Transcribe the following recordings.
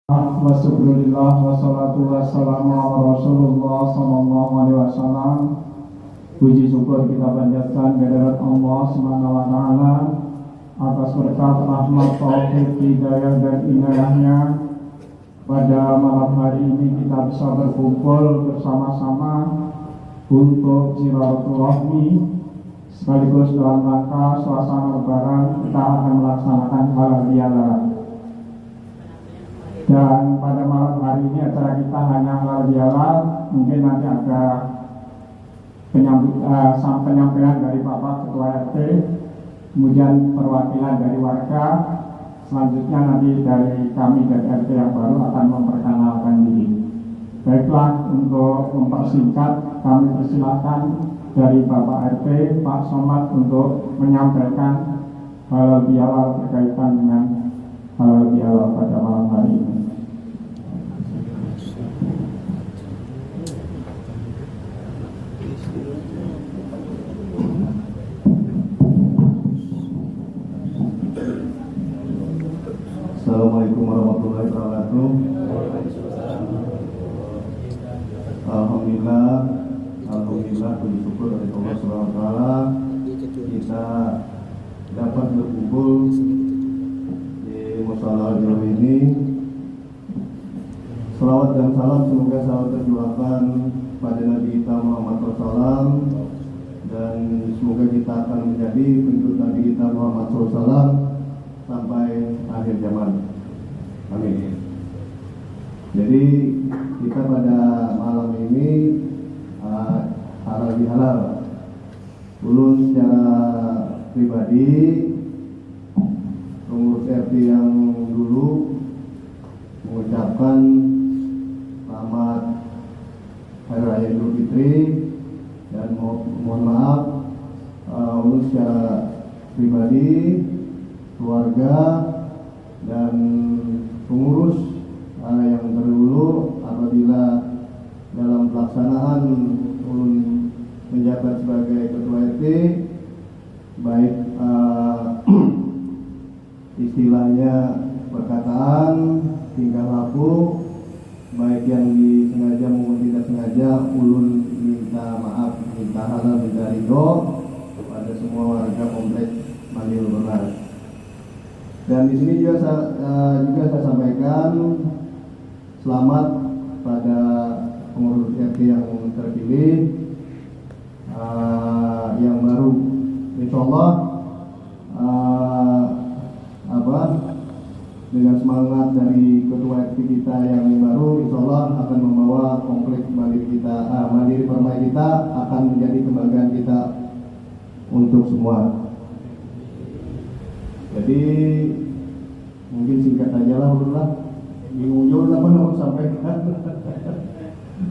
Wassalamualaikum wassalatu wassalamu ala Rasulullah sallallahu alaihi wasallam. Puji syukur kita panjatkan kehadirat Allah Subhanahu wa taala atas berkat rahmat, taufik, hidayah dan inayahnya. Pada malam hari ini kita bisa berkumpul bersama-sama untuk silaturahmi sekaligus dalam rangka suasana lebaran kita akan melaksanakan halal bihalal. Dan pada malam hari ini acara kita hanya halal bihalal, mungkin nanti ada penyampaian dari Bapak Ketua RT, kemudian perwakilan dari warga, selanjutnya nanti dari kami dari RT yang baru akan memperkenalkan diri. Baiklah, untuk mempersingkat kami persilakan dari Bapak RT, Pak Somad untuk menyampaikan halal bihalal berkaitan dengan halal bihalal pada malam hari ini. Assalamualaikum warahmatullahi wabarakatuh. Alhamdulillah puji syukur dari Allah Subhanahu wa taala kita dapat berkumpul di musala ini. Salawat dan salam semoga selalu tercurahkan pada Nabi kita Muhammad SAW, dan semoga kita akan menjadi pengikut Nabi kita Muhammad SAW sampai akhir zaman. Amin. Jadi kita pada malam ini halal bihalal. Ulun secara pribadi, pengurus RT yang dulu mengucapkan selamat Hari Raya Idul Fitri dan mohon maaf ulun secara pribadi, keluarga dan pengurus yang terdahulu apabila dalam pelaksanaan ulun menjabat sebagai ketua RT, baik istilahnya perkataan, tingkah laku, baik yang disengaja maupun tidak sengaja, ulun minta maaf, minta halal, minta ridho kepada semua warga komplek Mandiri Benar. Dan di sini juga saya sampaikan selamat pada pengurus RT yang terpilih yang baru. Insya Allah dengan semangat dari ketua RT kita yang baru, insya Allah akan membawa komplek Mandiri kita, Mandiri Permai kita akan menjadi kebanggaan kita untuk semua. Jadi mungkin singkat aja lah, ulun lah bingung juga apa mau sampaikan.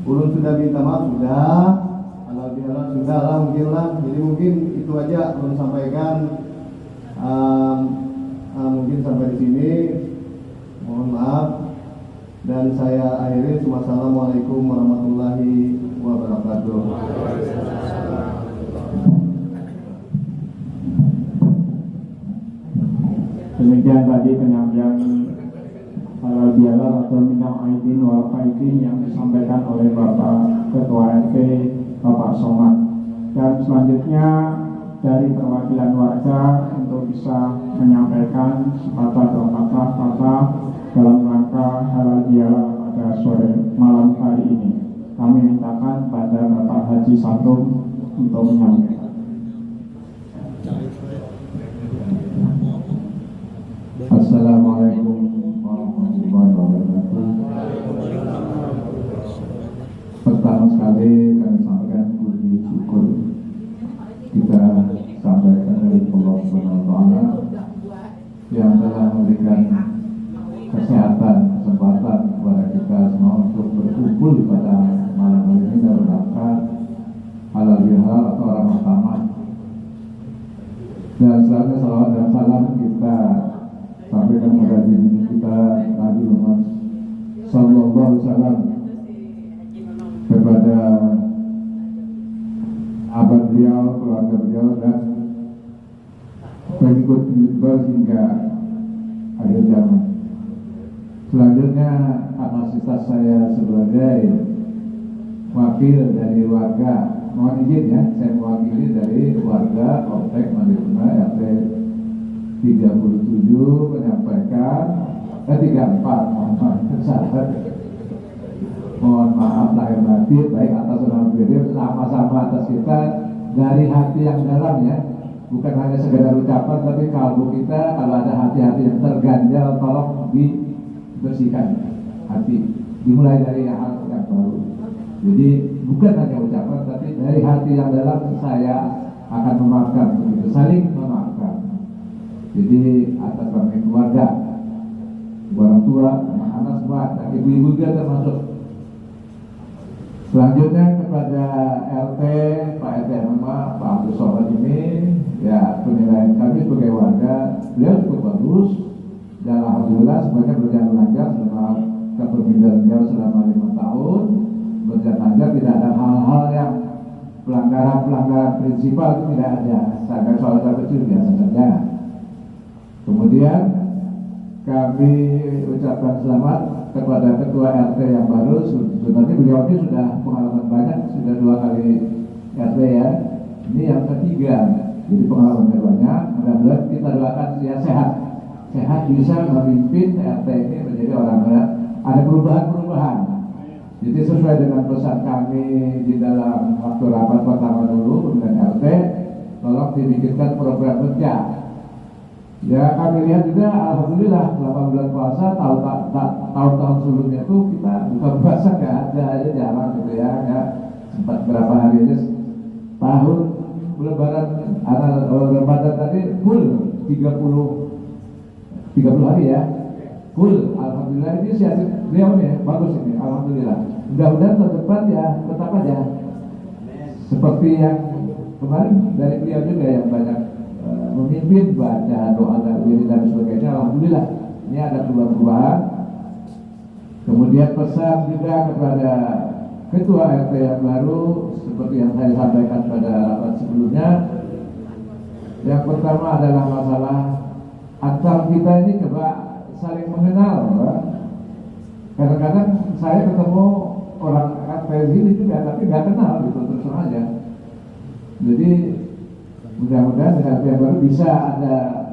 Ulun sudah minta maaf, sudah halal bihalal sudah lah, mungkin lah. Jadi mungkin itu aja ulun sampaikan. Mungkin sampai di sini. Mohon maaf dan saya akhiri. Wassalamualaikum warahmatullahi wabarakatuh. Demikian tadi penyampaian halal bihalal atau minal aidin wal faidin yang disampaikan oleh Bapak Ketua RT, Bapak Somad. Dan selanjutnya dari perwakilan warga untuk bisa menyampaikan sepatah dua patah kata dalam rangka halal bihalal pada sore malam hari ini. Kami mintakan pada Bapak Haji Satum untuk menyampaikan. Assalamualaikum warahmatullahi wabarakatuh. Pertama sekali kami sampaikan puji syukur kita sampaikan dari Allah Subhanahu wa taala yang telah memberikan kesehatan, kesempatan kepada kita semua untuk berkumpul pada malam hari ini dalam rangka halal bihalal atau orang pertama. Dan selanjutnya salawat dan salam kita sampaikan kepada diri kita Nabi Muhammad sallallahu alaihi wasallam, kepada abad beliau, keluarga beliau dan pengikut beliau hingga akhir zaman. Selanjutnya kapasitas saya sebagai wakil dari warga, mohon izin ya, saya mewakili dari warga Komplek Mandiruna RT 37 menyampaikan 34, mohon maaf lahir batin baik atas nama beliau sama-sama atas kita dari hati yang dalam ya, bukan hanya sekedar ucapan tapi kalbu kita kalau ada hati-hati yang terganjal tolong dibersihkan hati, dimulai dari hal yang baru. Jadi bukan hanya ucapan tapi dari hati yang dalam saya akan memaafkan, begitu saling memaafkan. Jadi atas kami keluarga, orang tua, anak-anak semua, dan ibu-ibu juga termasuk. Selanjutnya kepada RT, Pak RT Nama, Pak Abdul Somad ini, ya penilaian kami sebagai warga, beliau cukup bagus, dan alhamdulillah semuanya berjalan lancar selama kepemimpinan beliau selama 5 tahun, berjalan lancar, tidak ada hal-hal yang pelanggaran prinsipal itu tidak ada, sampai soal kecil biasa saja. Kemudian kami ucapkan selamat kepada ketua RT yang baru. Sebenarnya beliau ini sudah pengalaman banyak, sudah 2 kali RT ya. Ini yang ketiga, jadi pengalamannya banyak. Mudah-mudahan kita doakan dia sehat bisa memimpin RT ini menjadi orang yang ada perubahan. Jadi sesuai dengan pesan kami di dalam waktu rapat pertama dulu dengan RT, tolong dibikinkan program kerja. Ya kami lihat juga alhamdulillah selama bulan puasa tahun-tahun sebelumnya itu kita buka puasa nggak ada aja, jarang gitu ya, sempat berapa hari aja. Tahun lebaran Ramadan tadi full 30 hari ya, full. Alhamdulillah ini siasat beliau nih bagus ini, alhamdulillah. Mudah-mudahan tahun depan ya tetap aja seperti yang kemarin dari beliau juga yang banyak memimpin, baca doa dan wirid dan sebagainya. Alhamdulillah ini ada perubahan. Kemudian pesan juga kepada ketua RT yang baru seperti yang saya sampaikan pada rapat sebelumnya. Yang pertama adalah masalah antar kita ini coba saling mengenal. Kadang-kadang saya ketemu orang RT ini juga tapi nggak kenal gitu, terus aja. Jadi mudah-mudahan dengan yang baru bisa ada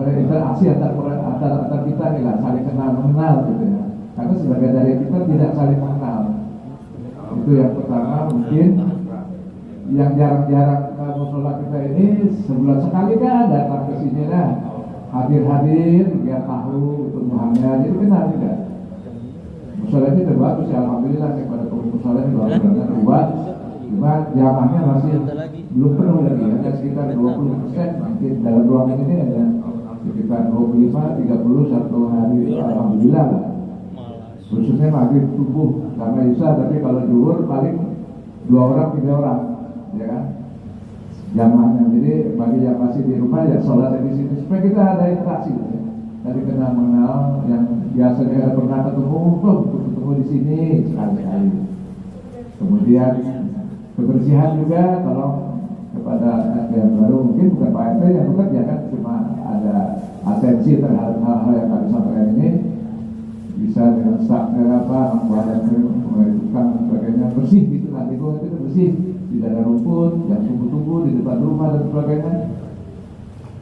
interaksi antar kita nih lah, saling kenal mengenal gitu ya. Karena sebagai dari kita tidak saling mengenal. Itu yang pertama. Mungkin yang jarang-jarang musola kita ini sebulan sekali kan datang ke sini lah, hadir biar tahu tumbuhannya, jadi kenal juga. Musola ini terbagus ya, alhamdulillah kepada pengurus musola ini benar-benar luas. Cuma jamaahnya masih belum penuh lagi, ada sekitar 20%. Mungkin dalam ruangan ini ada sekitar 25-30 satu hari, alhamdulillah lah. Khususnya maghrib subuh karena isya, tapi kalau zuhur paling 2 orang 3 orang, ya kan? Jamaahnya. Jadi bagi yang masih di rumah ya sholat di sini supaya kita ada interaksi. Ya. Dari kenal mengenal yang biasanya pernah ketemu di sini sekali-sekali. Kemudian kebersihan juga tolong kepada RT yang baru, mungkin bukan Pak RT yang bekerja kan, cuma ada atensi terhadap hal-hal yang kami sampaikan ini, bisa dengan staffnya membuat tukang dan sebagainya bersih gitu, nanti itu bersih, tidak ada rumput yang tumbuh-tumbuh di depan rumah dan sebagainya.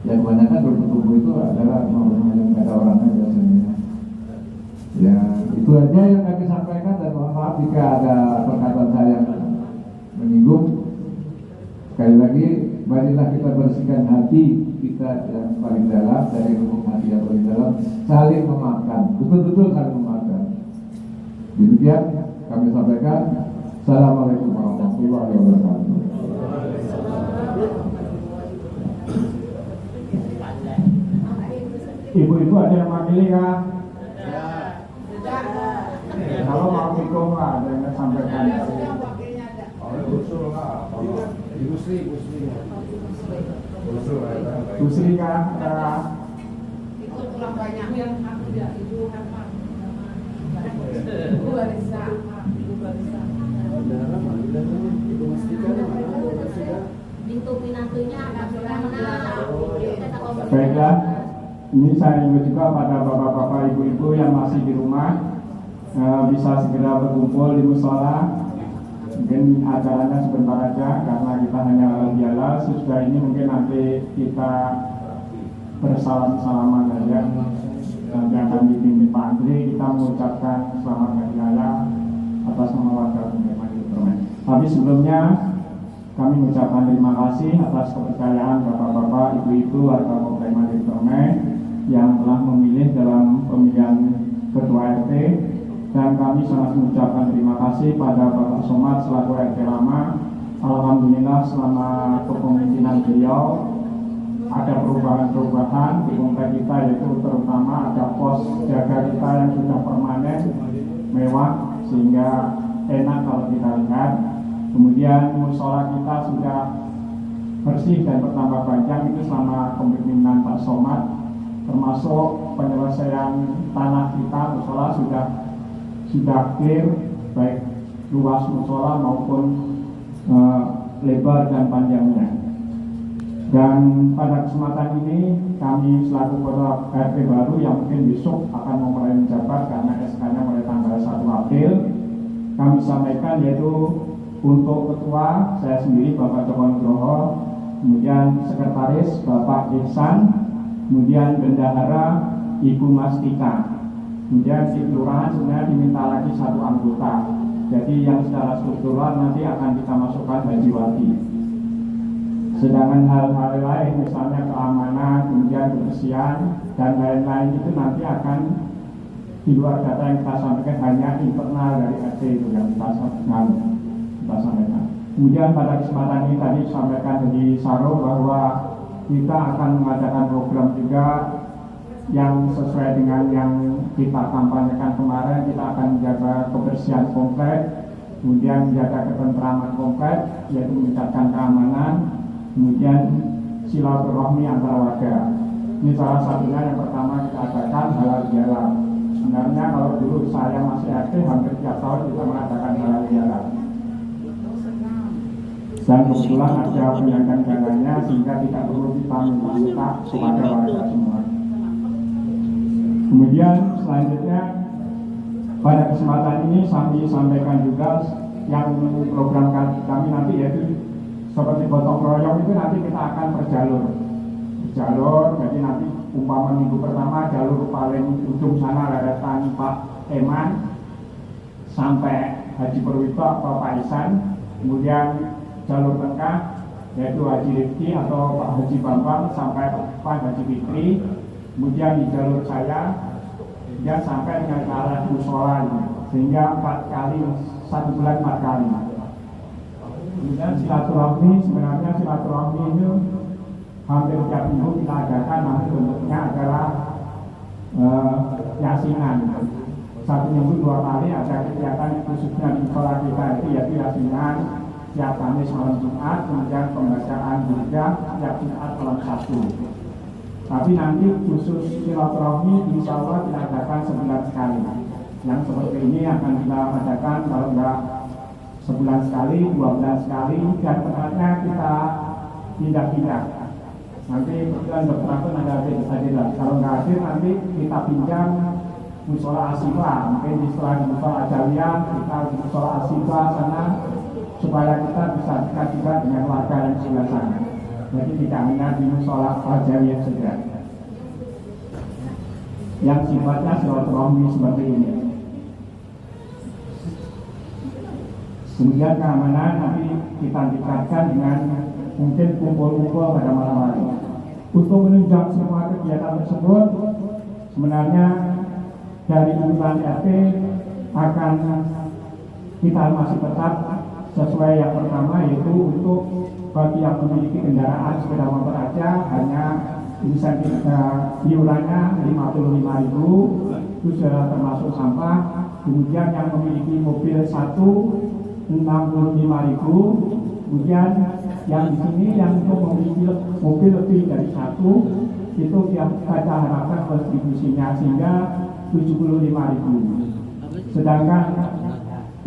Yang kebanyakan rumput-tumbuh itu adalah yang ada orangnya biasanya. Ya itu aja yang kami sampaikan, dan mohon maaf jika ada perkataan saya yang menyinggung. Sekali lagi, marilah kita bersihkan hati kita yang paling dalam, dari lubuk hati yang paling dalam, saling memaafkan, betul-betul saling memaafkan. Demikian kami sampaikan. Assalamualaikum warahmatullahi wabarakatuh. Ibu-ibu ada yang memilih kah? Kalau mau ikut ada yang sampaikan. Busri kah? Itu kurang banyak yang aku ya, Ibu apa? Ibu Barisa. Pintu pinatunya agak mengenal. Baiklah, Ini saya ingin juga pada bapak-bapak, ibu-ibu yang masih di rumah bisa segera berkumpul di musola. Mungkin acaranya sebentar aja karena kita hanya halal. Sesudah ini mungkin nanti kita bersalam-salaman aja. Nanti akan dipimpin Pak Andri, kita mengucapkan selamat hari raya atas nama warga Pemukiman Permen. Tapi sebelumnya kami mengucapkan terima kasih atas kepercayaan bapak-bapak, ibu-ibu warga Pemukiman Permen yang telah memilih dalam pemilihan ketua RT, dan kami sangat mengucapkan terima kasih pada Bapak Somad selaku RT lama. Alhamdulillah selama kepemimpinan beliau ada perubahan-perubahan di komplek kita, yaitu terutama ada pos jaga kita yang sudah permanen, mewah, sehingga enak kalau kita lihat. Kemudian musola kita sudah bersih dan bertambah panjang itu selama kepemimpinan Pak Somad, termasuk penyelesaian tanah kita musola sudah clear, baik luas musola maupun lebar dan panjangnya. Dan pada kesempatan ini kami selaku ketua RT baru yang mungkin besok akan memulai menjabat karena SK-nya mulai tanggal 1 April, kami sampaikan yaitu untuk ketua saya sendiri Bapak Joko Nugroho, kemudian sekretaris Bapak Ihsan, kemudian bendahara Ibu Mastika, kemudian di kelurahan sebenarnya diminta lagi 1 anggota. Jadi yang secara struktural nanti akan kita masukkan Hajiwati. Sedangkan hal-hal lain misalnya keamanan, kemudian kebersihan dan lain-lain itu nanti akan di luar data yang kita sampaikan, hanya internal dari RT itu yang kita sampaikan. Kemudian pada kesempatan ini tadi sampaikan di Saro bahwa kita akan mengadakan program juga yang sesuai dengan yang kita kampanyekan kemarin. Kita akan menjaga kebersihan komplek, kemudian menjaga ketentraman komplek, yaitu meningkatkan keamanan, kemudian silaturahmi antara warga. Ini salah satunya yang pertama kita adakan halal bihalal. Sebenarnya kalau dulu saya masih aktif hampir tiap tahun kita mengadakan halal bihalal. Dan kebetulan ada penyangga dananya sehingga tidak perlu kita minta kepada warga semua. Kemudian selanjutnya pada kesempatan ini kami sampaikan juga yang program kami nanti yaitu seperti gotong royong itu nanti kita akan berjalur. Jadi nanti umpama minggu pertama jalur paling ujung sana Ladatan Pak Eman sampai Haji Perwito atau Pak Ihsan, kemudian jalur tengah yaitu Haji Rifki atau Pak Haji Bambang sampai Pak Haji Fitri, kemudian di jalur saya dia sampai dengan ke arah musola, sehingga 4 kali, 1 bulan 4 kali. Kemudian silaturahmi, sebenarnya silaturahmi itu hampir tiap minggu kita adakan, namun bentuknya adalah yasinan. 1 minggu 2 kali ada kegiatan khususnya di musola kita itu yaitu yasinan setiap Kamis malam Jumat, kemudian pembacaan burdah setiap Jumat malam Sabtu. Tapi nanti khusus silaturahmi insya Allah kita adakan sebulan sekali. Yang seperti ini akan kita adakan kalau enggak sebulan sekali, 2 bulan sekali, dan tempatnya kita pindah-pindah. Nanti kebetulan dokter pun ada hadir. Kalau nggak hadir nanti kita pinjam musola Asifa, mungkin di setelah di musola Ajawiyah kita di musola Asifa sana, supaya kita bisa dekat juga dengan warga yang sebelah sana. Jadi tidak hanya di musola Ajawiyah saja. Yang sifatnya silaturahmi seperti ini. Kemudian keamanan nanti kita tingkatkan dengan mungkin kumpul-kumpul pada malam hari. Untuk menunjang semua kegiatan tersebut, sebenarnya dari urusan RT akan kita masih tetap sesuai yang pertama, yaitu untuk bagi yang memiliki kendaraan sepeda motor aja hanya insentif iurannya 55.000, itu sudah termasuk sampah. Kemudian yang memiliki mobil 1 65.000, kemudian yang di sini yang untuk memiliki mobil lebih dari 1 itu yang kita harapkan kontribusinya sehingga 75.000. Sedangkan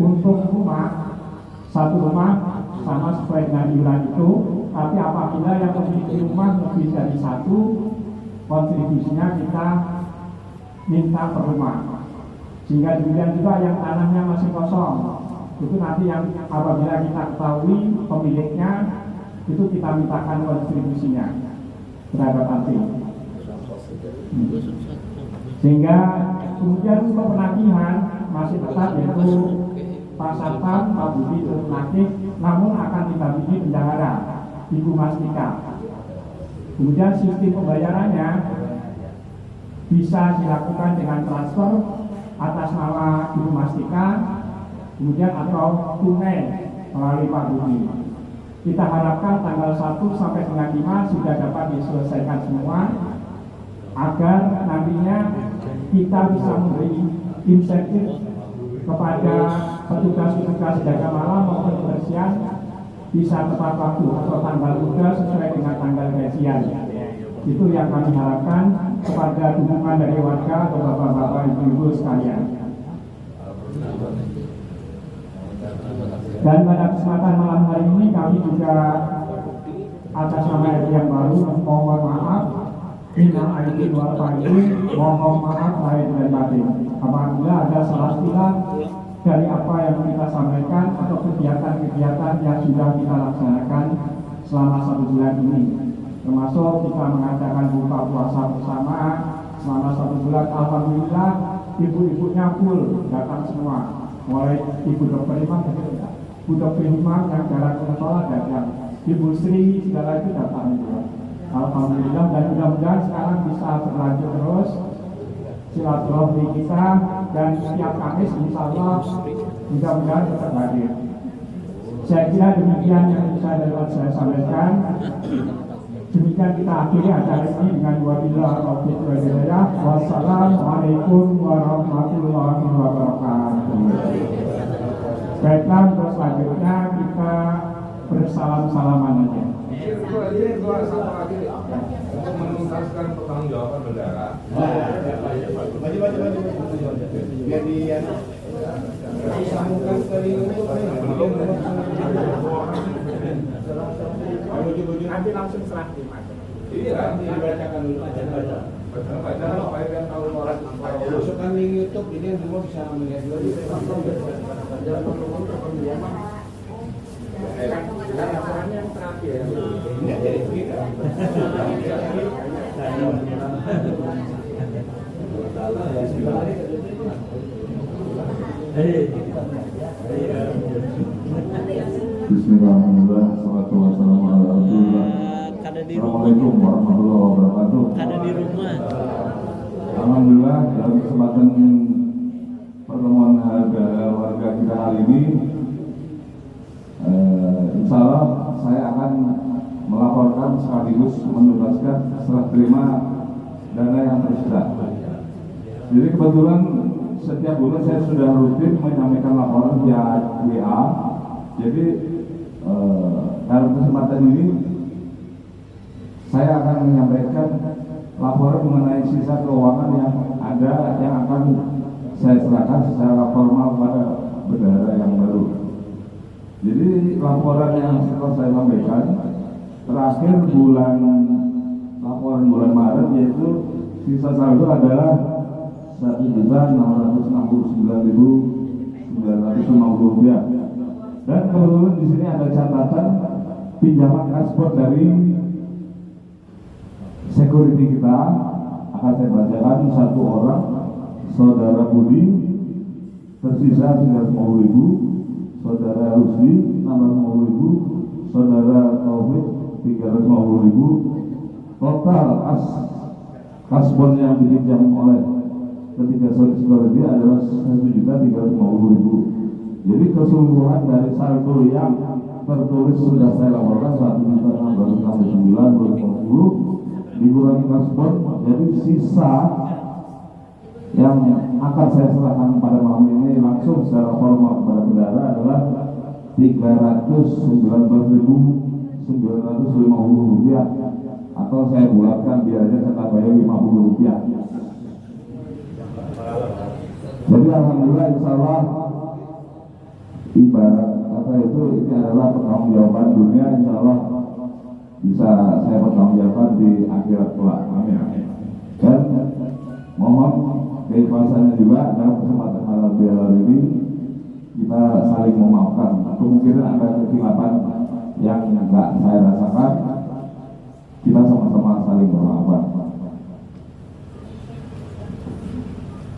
untuk rumah, 1 rumah sama sesuai dengan iuran itu, tapi apabila yang memiliki rumah lebih dari 1 kontribusinya kita minta per rumah. Sehingga demikian juga yang tanahnya masih kosong, itu nanti yang apabila kita ketahui pemiliknya, itu kita mintakan kontribusinya terhadap nanti. Sehingga kemudian untuk penagihan masih tetap yaitu Pak Satpam, Pak Budi untuk menagih, namun akan didampingi bendahara Ibu Mastika. Kemudian sistem pembayarannya bisa dilakukan dengan transfer atas nama Ibu Mastika, kemudian atau tunai melalui Pak Budi. Kita harapkan tanggal 1 sampai dengan 5 sudah dapat diselesaikan semua, agar nantinya kita bisa memberi insentif kepada petugas-petugas jaga malam maupun kebersihan bisa tepat waktu atau tanggal muda sesuai dengan tanggal gajian. Itu yang kami harapkan kepada dukungan dari warga atau bapak-bapak, ibu-ibu sekalian. Dan pada kesempatan malam hari ini kami juga atas nama RT yang baru mohon maaf, minal aidin wal faizin, mohon maaf lahir dan batin apabila ada salah silang dari apa yang kita sampaikan atau kegiatan-kegiatan yang sudah kita laksanakan selama 1 bulan ini, termasuk kita mengadakan buka puasa bersama selama 1 bulan. Alhamdulillah ibu-ibunya full datang semua, mulai Ibu Dokter Imam, Bu Dokter Imam yang jalan ke sekolah datang, Ibu Sri segala itu datang juga. Alhamdulillah, dan mudah-mudahan sekarang bisa berlanjut terus silaturahmi kita, dan setiap Kamis insya Allah mudah-mudahan tetap hadir. Saya kira demikian yang bisa dapat saya sampaikan. Demikian kita akhiri acara ini dengan wabillahi taufiq wal hidayah. Wassalamualaikum warahmatullahi wabarakatuh. Baiklah, untuk selanjutnya kita bersalam-salaman aja. Dua satu lagi untuk menuntaskan pertanggungjawaban bendara. Biar disambungkan dari nanti langsung serah terima. Iya, dibacakan dulu. Baca supaya kan tahu orang. Masukkan link YouTube, ini semua bisa melihat dulu. Yang terakhir. Bismillahirrahmanirrahim. Wassalatu wassalamu ala Rasulillah. Assalamualaikum warahmatullahi wabarakatuh. Ada di rumah. Alhamdulillah, dalam kesempatan pertemuan warga kita hari ini, insya Allah saya akan melaporkan sekaligus menuntaskan serah terima dana yang tersisa. Jadi kebetulan setiap bulan saya sudah rutin menyampaikan laporan via WA. Jadi dalam kesempatan ini saya akan menyampaikan laporan mengenai sisa keuangan yang ada, yang akan saya serahkan secara formal pada bendahara yang baru. Jadi laporan yang setelah saya sampaikan terakhir laporan bulan Maret, yaitu sisa saldo adalah 1.669.950 rupiah. Dan kebetulan di sini ada catatan pinjaman transport dari security kita, akan saya bacakan satu orang, Saudara Budi tersisa 350.000, Saudara Rusdi 650.000, Saudara Taufik 350.000. Total kasbon yang dipinjam oleh ketiga security adalah 1.350.000. Jadi keseluruhan dari saldo yang tertulis sudah saya laporkan 1.669.050 dikurangi kasbon, jadi sisa yang akan saya serahkan pada malam ini langsung secara formal kepada bendahara adalah 319.950 rupiah, atau saya bulatkan biarnya kata bayar 50 rupiah. Jadi alhamdulillah, insya Allah ibarat kata itu, ini adalah pertanggungjawaban dunia, insya Allah bisa saya pertanggungjawabkan di akhirat kelak. Amin. Dan mohon keikhlasannya juga dalam kesempatan halal bihalal ini kita saling memaafkan. Kemungkinan ada kekhilafan yang enggak saya rasakan, kita sama-sama saling bermaafkan.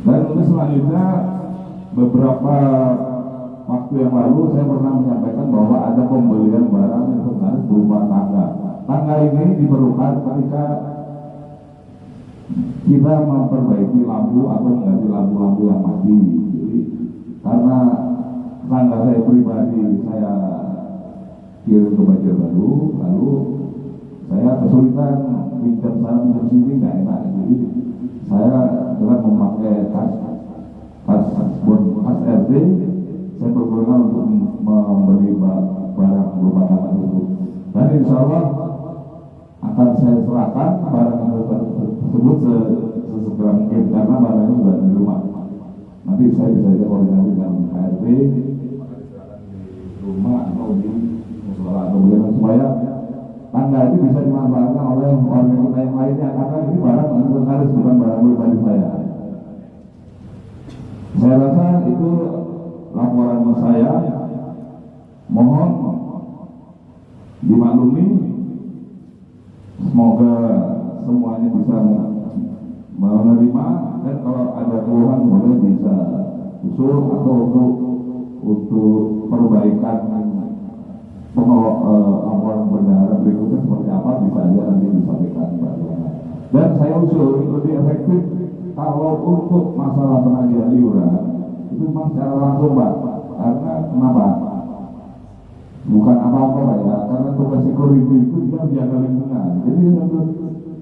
Dan untuk selanjutnya, beberapa waktu yang lalu saya pernah menyampaikan bahwa ada pembelian barang yang sebenarnya berupa tangga. Tangga ini diperlukan ketika kita memperbaiki lampu atau mengganti lampu-lampu yang mati. Jadi karena tangga saya pribadi saya kirim ke Banjarbaru, lalu saya kesulitan pinjam sana pinjam sini nggak enak. Jadi saya dengan memakai kas RT, saya berkenan untuk membeli barang berupa tangga tersebut. Dan insya Allah akan saya serahkan barang tersebut sesegera mungkin karena barangnya sudah di rumah. Nanti saya bisa koordinasi dengan HRD rumah atau di musola atau bagaimana supaya tangga itu bisa dimanfaatkan oleh warga kita yang lainnya, karena ini barang inventaris bukan barang pribadi saya. Saya rasa itu laporan saya. Mohon dimaklumi. Semoga semuanya bisa menerima, dan kalau ada keluhan boleh bisa usul atau untuk perbaikan laporan bendahara berikutnya seperti apa bisa aja nanti disampaikan. Dan saya usul lebih efektif kalau untuk masalah penagihan iuran itu memang secara langsung Pak. Karena kenapa? Bukan apa-apa Pak ya, karena tugas security itu dia menjaga lingkungan. Jadi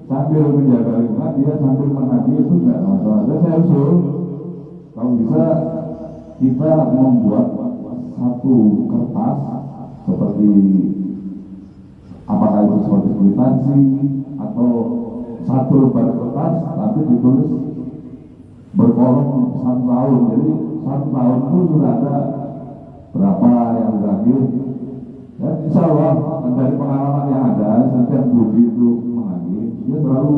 sambil menjaga lingkungan dia sambil menagih itu tidak masalah. Dan saya usul kalau bisa kita membuat satu kertas seperti apakah itu seperti kwitansi atau satu lembar kertas tapi ditulis berkolom 1 tahun. Jadi 1 tahun itu sudah ada berapa yang ditagih. Dan insya Allah dari pengalaman yang ada, setiap budi itu menagih dia selalu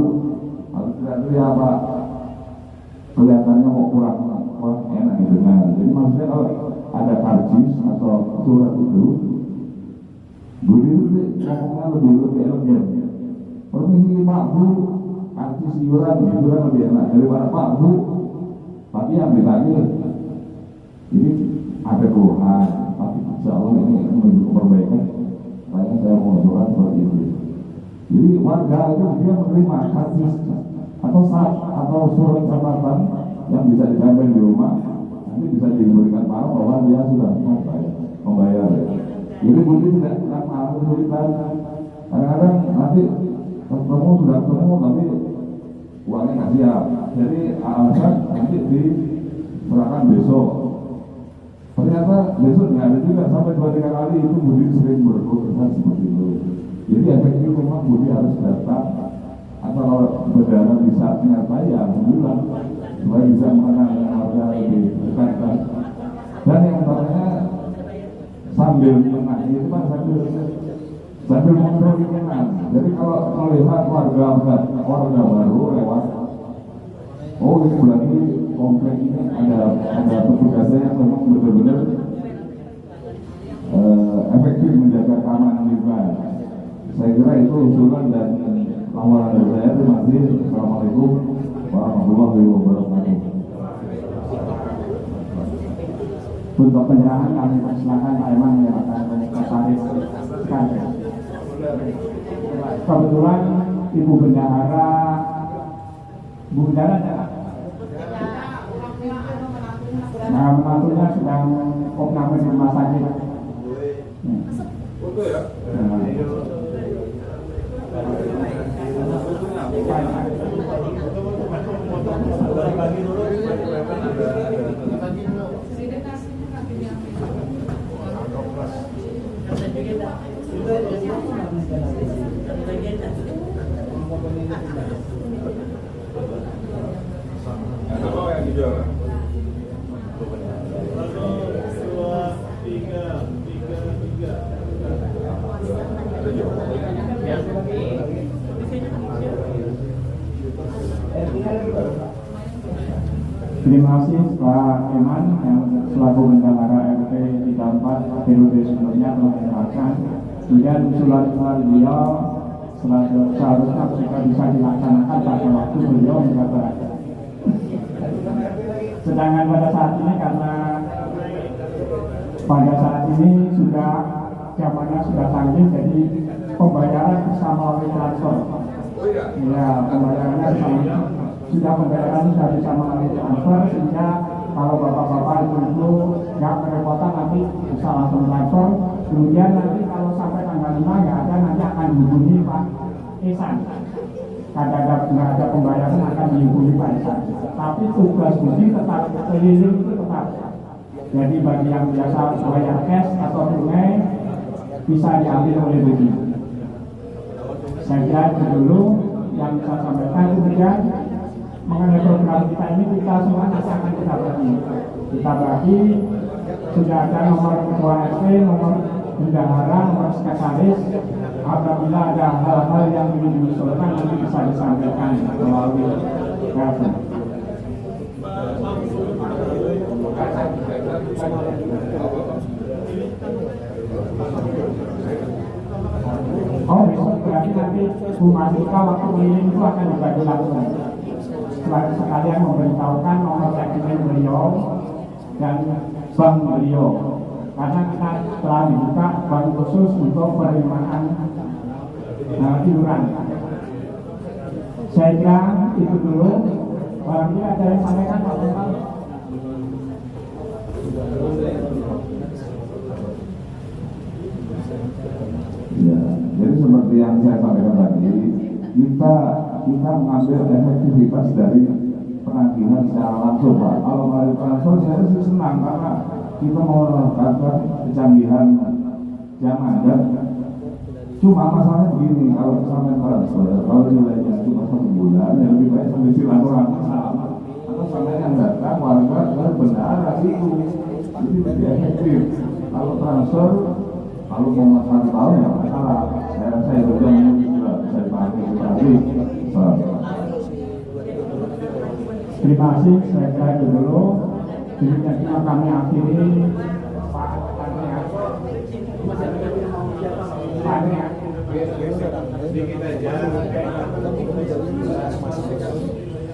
harus teriak Pak, kelihatannya kok kurang enak gitu. Nah, jadi maksudnya kalau ada karcis atau surat itu budi itu ngomongnya lebih elegan. Permisi Pak Bu, karcis iuran gitu kan lebih enak daripada Pak Bu tapi yang ditagih ini ada keluhan. Tapi insya Allah ini menunjuk perbaikan. Makanya saya mengusulkan seperti itu. Jadi warga itu dia menerima karcis atau surat catatan yang bisa ditempel di rumah, nanti bisa diberikan paham bahwa dia sudah membayar. Jadi mungkin tidak mengalami kesulitan. Kadang-kadang nanti sudah ketemu tapi uangnya nggak siap. Jadi alasan nanti diserahkan besok. Ternyata besok nggak ada juga, sampai 2-3 kali itu Budi sering berkeluhan seperti itu. Jadi efeknya memang Budi harus datang atau bendahara bisa menyertai ya alhamdulillah supaya bisa mengenal harga lebih dekat. Dan yang utamanya sambil menagih itu kan sambil mengontrol lingkungan. Jadi kalau melihat warga baru lewat, oh ini berarti komplek ini ada petugasnya yang memang benar-benar efektif menjaga keamanan lingkungan. Saya kira itu usulan dan laporan dari saya. Terima kasih. Assalamualaikum warahmatullahi wabarakatuh. Untuk penyerahan kami persilakan Pak Eman menyerahkan Komisaris ya. Kebetulan Ibu Bendahara ada. Nah, menantunya sedang opname di rumah sakit. Foto ya? Apa yang dijual? Tiga. Terima kasih Pak Iman yang selaku bendahara RT 34 periode sebelumnya telah menyerahkan. Kemudian usulan-usulan beliau seharusnya jika bisa dilaksanakan pada waktu beliau menjabat. Sedangkan pada saat ini karena pada saat ini sudah zamannya sudah canggih, jadi pembayaran bersama oleh transfer. Ya, pembayarannya sudah bisa melalui transfer, sehingga kalau bapak-bapak itu nggak kerepotan nanti bisa langsung transfer. Kemudian nanti kalau sampai tanggal 5 nggak ada, nanti akan dihubungi Pak Ihsan. Nggak ada pembayaran akan dihubungi Pak Ihsan. Tapi tugas Budi tetap keliling itu tetap. Jadi bagi yang biasa bayar cash atau tunai bisa diambil oleh Budi. Saya kira itu dulu yang bisa sampaikan. Kemudian mengenai program kita ini, kita semua nanti akan kita bagi sudah ada nomor ketua RT, nomor bendahara, nomor sekretaris. Apabila ada hal-hal yang ingin diusulkan nanti bisa disampaikan melalui RT. Oh, besok berarti nanti Bu Masika waktu keliling itu akan dibagi langsung. Sekalian memberitahukan nomor rekening beliau dan bank beliau, karena kita telah dibuka bank khusus untuk penerimaan iuran. Saya kira itu dulu. Barangkali ada yang sampaikan Pak Bupati. Ya, jadi seperti yang saya sampaikan tadi, kita mengambil efektivitas dari penagihan secara langsung, Pak. Kalau melalui transfer saya sih senang karena kita mau melakukan kecanggihan zaman. Dan cuma masalahnya begini, kalau sampai transfer, kalau nilainya cuma 1 bulan, ya lebih baik sampai silaturahmi atau sampai yang datang warga bendahara itu lebih efektif. Kalau transfer, kalau mau 1 tahun ya masalah. Saya berjalan juga bisa dipakai lagi. Terima kasih, saya kira itu dulu. Jadi kami akhiri sedikit aja.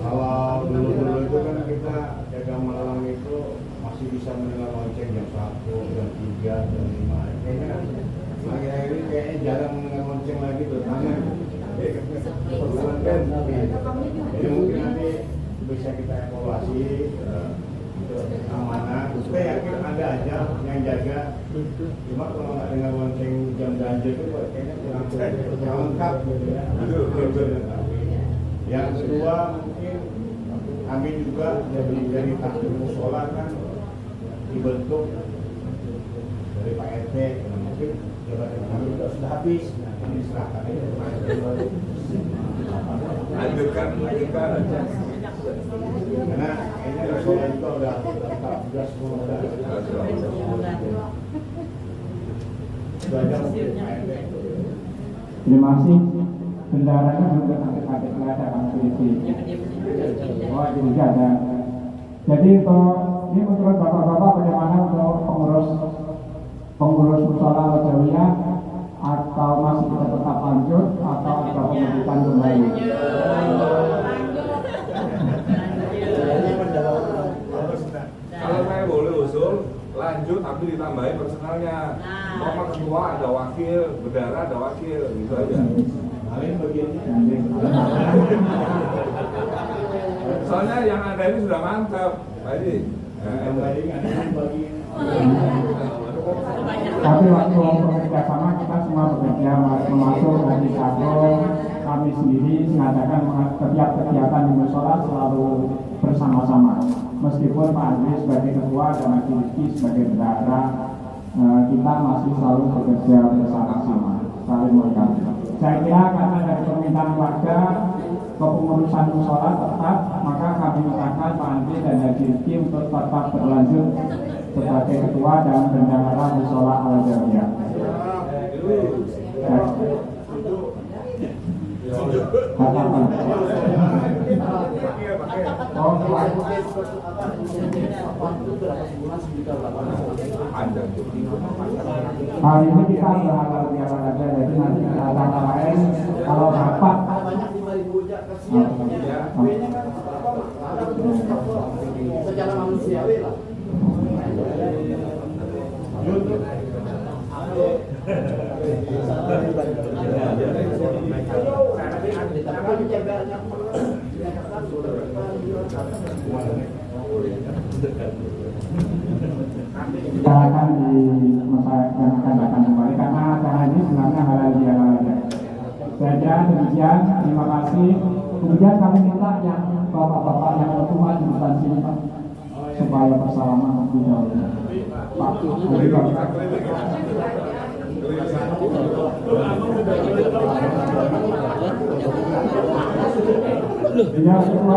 Kalau dulu itu kan kita dagang malam itu masih bisa mendengar lonceng jam 1, jam 3, jam 5. Kayaknya akhir-akhir ini kayaknya jarang mendengar lonceng lagi tuh. Jadi mungkin nanti bisa kita evaluasi untuk keamanan. Saya yakin ada aja yang jaga. Cuma kalau nggak dengar lonceng jam ganjil itu kayaknya kurang lengkap gitu ya. Yang kedua mungkin kami juga dari takdir musola kan dibentuk dari Pak RT, mungkin jabatan kami sudah habis. Nah, ini diserahkan aja lanjutkan aja. Karena ini musola juga udah semua udah terima kasih. Bendaharanya juga sakit-sakit ada konfirmasi. Oh, juga ada. Jadi ini menurut bapak-bapak bagaimana untuk pengurus musola Rojawiyah, atau masih kita tetap lanjut atau ada pembentukan kembali? Kalau saya boleh usul lanjut tapi ditambahin personalnya. Nomor ketua ada wakil, bendahara ada wakil, gitu aja. Soalnya yang ada ini sudah mantap, Pak Edi. Tapi waktu bekerja sama kita semua bekerja, termasuk dari Sabo, kami sendiri mengadakan setiap kegiatan di musola selalu bersama-sama. Meskipun Pak Andri sebagai ketua dan Mas Rizky sebagai bendahara, kita masih selalu bekerja bersama-sama, saling melengkapi. Saya kira karena dari permintaan warga kepengurusan musola tetap, maka kami mintakan Pak Andri dan Haji Rizky untuk tetap berlanjut sebagai ketua dan bendahara musola Al-Jawiyah. Oh, hari ini kita berharap biasa saja, jadi nanti kata lain kalau rapat secara manusiawi lah. kita akan dimasyarakat kembali karena acara ini sebenarnya halal bihalal saja. Demikian, terima kasih. Kemudian kami minta yang bapak-bapak yang bertumbuh di depan sini Pak, supaya bersalaman lebih dahulu. Pak, ya, semua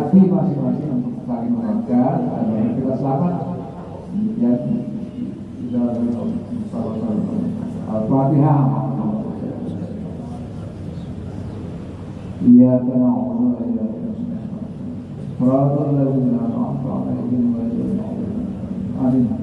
hati masing-masing untuk saling menghargai dan kita selamat. Ya, Al-Fatihah. Iya, karena Allah ya. Rabbul ladzina an'amta 'alaihim ghairil maghdubi 'alaihim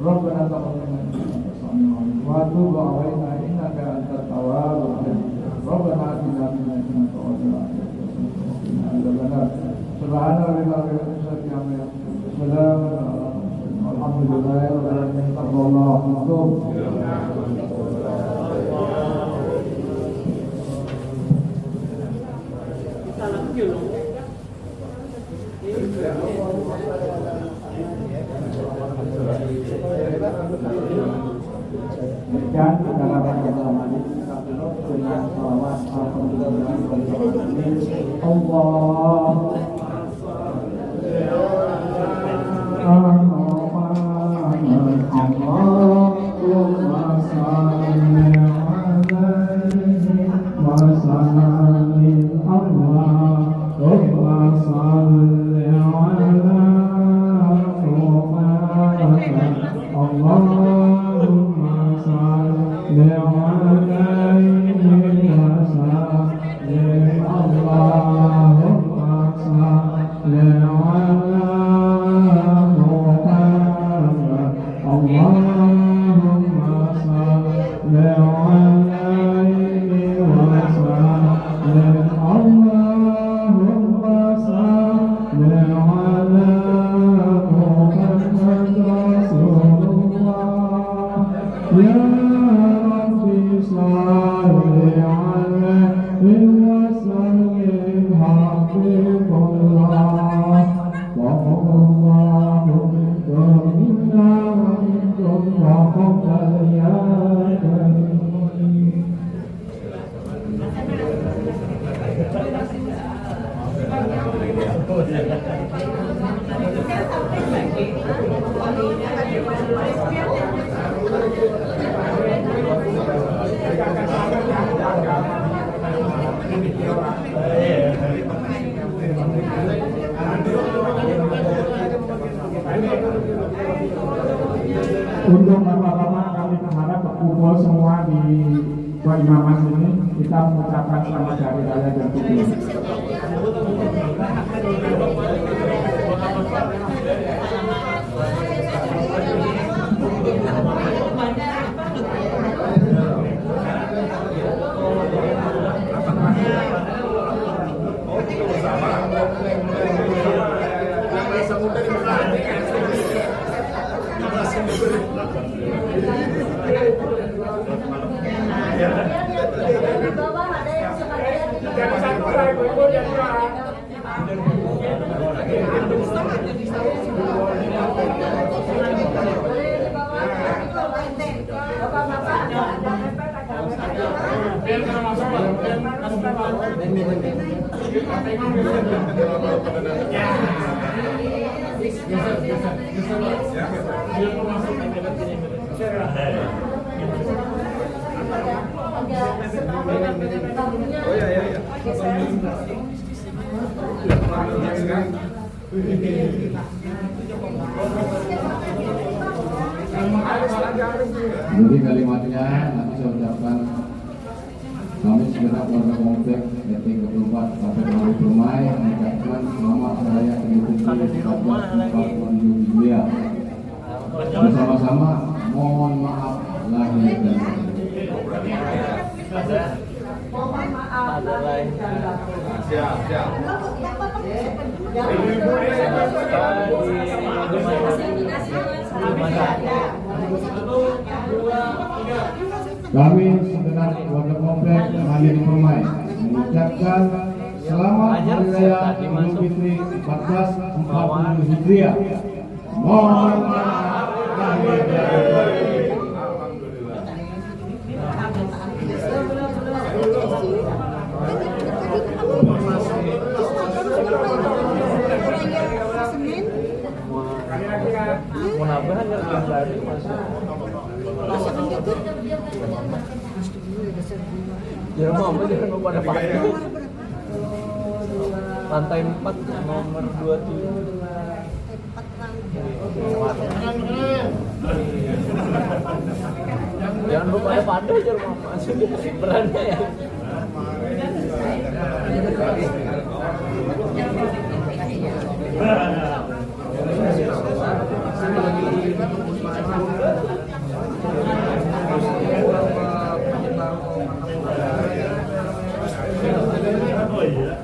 Rabbana taqabbal minna wa tub 'alaina innaka antat tawwabur rahim. Rabbana atina fid dunya hasanatan wa fil akhirati hasanatan wa qina adzabannar. Subhana rabbika rabbil izzati amma yasifun. Salamun 'alal mursalin. Walhamdulillahi rabbil alamin. Allahu akbar. Dan dalam perjalanan ini kita penuh dengan salawat Terima kasih. Untuk bapak-bapak kami berharap berkumpul semua di Imaman ini, kita mengucapkan selamat hari raya dan Fitri. Jadi kalimatnya nanti saya ucapkan. Kami segenap warga komplek RT Ketupat KPU Permai mengucapkan selamat raya Idul Fitri 1444 Hijriah. Bersama-sama mohon maaf lahir dan Mohon maaf lahir dan batin. Siap. kami segenap warga komplek Mandiri Permai mengucapkan selamat hari raya Idul Fitri 1444 Hijriah. Mohon maaf lahir dan batin. Munabahan yang tadi masuk. Ya mau apa dia mau pada pakai. Lantai 4 nomor 27. Jangan lupa ada pada aja rumah masuk berani ya. Oh iya.